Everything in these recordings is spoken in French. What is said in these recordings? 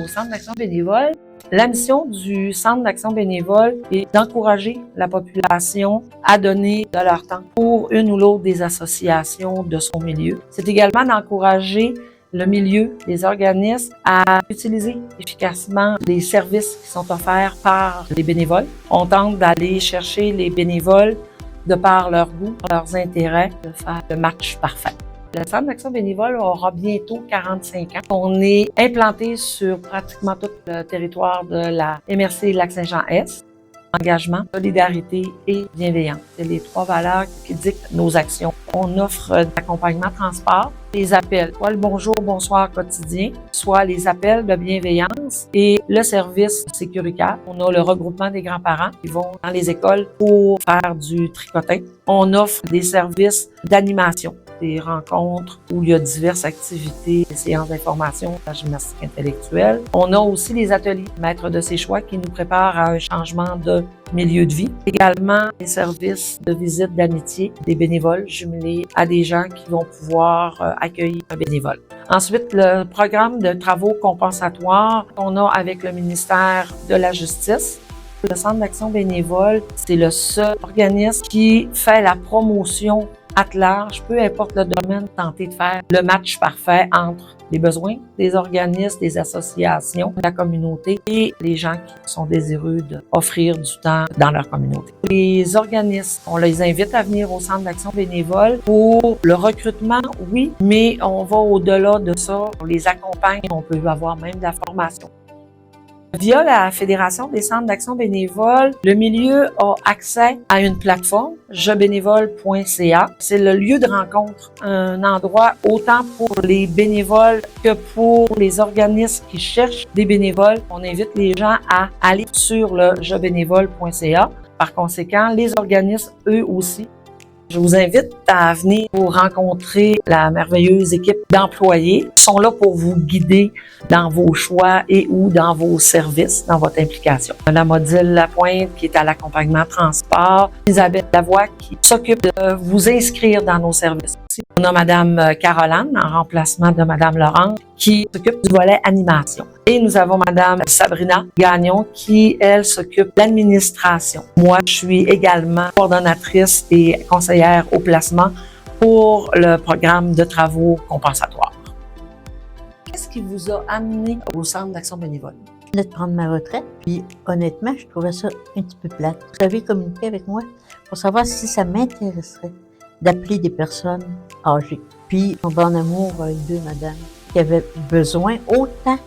Centre d'action bénévole. La mission du Centre d'action bénévole est d'encourager la population à donner de leur temps pour une ou l'autre des associations de son milieu. C'est également d'encourager le milieu, les organismes, à utiliser efficacement les services qui sont offerts par les bénévoles. On tente d'aller chercher les bénévoles de par leur goût, leurs intérêts, de faire le match parfait. Le Centre d'action bénévole aura bientôt 45 ans. On est implanté sur pratiquement tout le territoire de la MRC Lac-Saint-Jean-Est. Engagement, solidarité et bienveillance. C'est les trois valeurs qui dictent nos actions. On offre d'accompagnement transport, les appels, soit le bonjour, bonsoir quotidien, soit les appels de bienveillance et le service sécuritaire. On a le regroupement des grands-parents qui vont dans les écoles pour faire du tricotin. On offre des services d'animation, des rencontres où il y a diverses activités, des séances d'information, la gymnastique intellectuelle. On a aussi les ateliers maîtres de ses choix qui nous préparent à un changement de milieu de vie. Également, les services de visite d'amitié des bénévoles jumelés à des gens qui vont pouvoir accueillir un bénévole. Ensuite, le programme de travaux compensatoires qu'on a avec le ministère de la Justice. Le Centre d'action bénévole, c'est le seul organisme qui fait la promotion à large, peu importe le domaine, tenter de faire le match parfait entre les besoins des organismes, des associations, de la communauté et les gens qui sont désireux d'offrir du temps dans leur communauté. Les organismes, on les invite à venir au Centre d'action bénévole pour le recrutement, oui, mais on va au-delà de ça, on les accompagne, on peut avoir même de la formation. Via la Fédération des centres d'action bénévole, le milieu a accès à une plateforme, jebénévole.ca. C'est le lieu de rencontre, un endroit autant pour les bénévoles que pour les organismes qui cherchent des bénévoles. On invite les gens à aller sur le jebénévole.ca. Par conséquent, les organismes, eux aussi, je vous invite à venir pour rencontrer la merveilleuse équipe d'employés qui sont là pour vous guider dans vos choix et ou dans vos services, dans votre implication. La Modile Lapointe qui est à l'accompagnement transport, Isabelle Lavoie qui s'occupe de vous inscrire dans nos services. On a Madame Caroline en remplacement de Madame Laurent qui s'occupe du volet animation. Et nous avons Madame Sabrina Gagnon qui, elle, s'occupe de l'administration. Moi, je suis également coordonnatrice et conseillère au placement pour le programme de travaux compensatoires. Qu'est-ce qui vous a amené au Centre d'action bénévole? Je venais de prendre ma retraite, puis honnêtement, je trouvais ça un petit peu plate. Vous avez communiqué avec moi pour savoir si ça m'intéresserait d'appeler des personnes âgées. Puis, en bon amour avec deux madames qui avaient besoin autant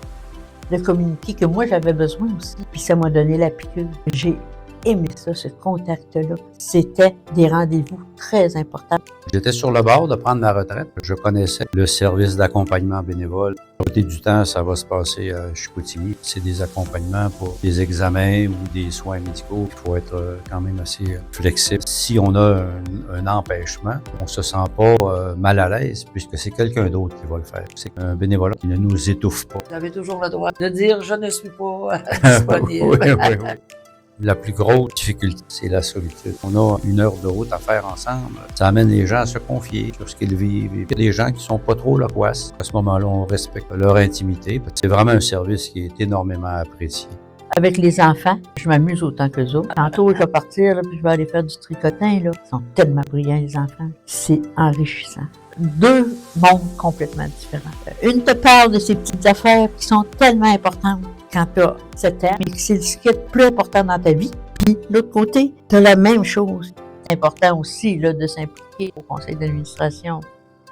de communiquer que moi, j'avais besoin aussi. Puis ça m'a donné la piqûre. J'ai aimé ça, ce contact-là. C'était des rendez-vous très importants. J'étais sur le bord de prendre ma retraite. Je connaissais le service d'accompagnement bénévole. La majorité du temps, ça va se passer à Chicoutimi. C'est des accompagnements pour des examens ou des soins médicaux. Il faut être quand même assez flexible. Si on a un empêchement, on se sent pas mal à l'aise puisque c'est quelqu'un d'autre qui va le faire. C'est un bénévolat qui ne nous étouffe pas. Vous avez toujours le droit de dire « je ne suis pas disponible ». Oui. La plus grosse difficulté, c'est la solitude. On a 1 heure de route à faire ensemble. Ça amène les gens à se confier sur ce qu'ils vivent. Il y a des gens qui sont pas trop loquaces. À ce moment-là, on respecte leur intimité. C'est vraiment un service qui est énormément apprécié. Avec les enfants, je m'amuse autant qu'eux autres. Tantôt, je vais partir, là, puis je vais aller faire du tricotin. Là. Ils sont tellement brillants, les enfants. C'est enrichissant. 2 mondes complètement différents. Une te parle de ces petites affaires qui sont tellement importantes quand tu as 7 ans, mais c'est ce qui est le plus important dans ta vie. Puis, de l'autre côté, tu as la même chose. C'est important aussi là, de s'impliquer au conseil d'administration.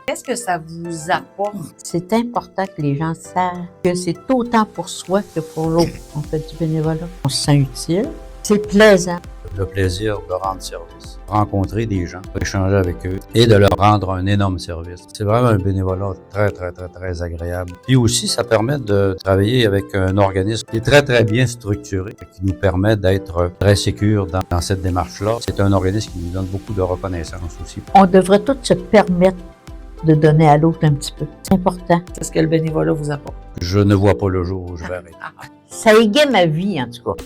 Qu'est-ce que ça vous apporte? C'est important que les gens savent que c'est autant pour soi que pour l'autre. On fait du bénévolat. On se sent utile. C'est plaisant. Le plaisir de rendre service, rencontrer des gens, échanger avec eux et de leur rendre un énorme service. C'est vraiment un bénévolat très agréable. Puis aussi, ça permet de travailler avec un organisme qui est très bien structuré, qui nous permet d'être très sécure dans cette démarche-là. C'est un organisme qui nous donne beaucoup de reconnaissance aussi. On devrait tous se permettre de donner à l'autre un petit peu. C'est important. C'est ce que le bénévolat vous apporte. Je ne vois pas le jour où je vais arrêter. Ça égaye ma vie, en tout cas.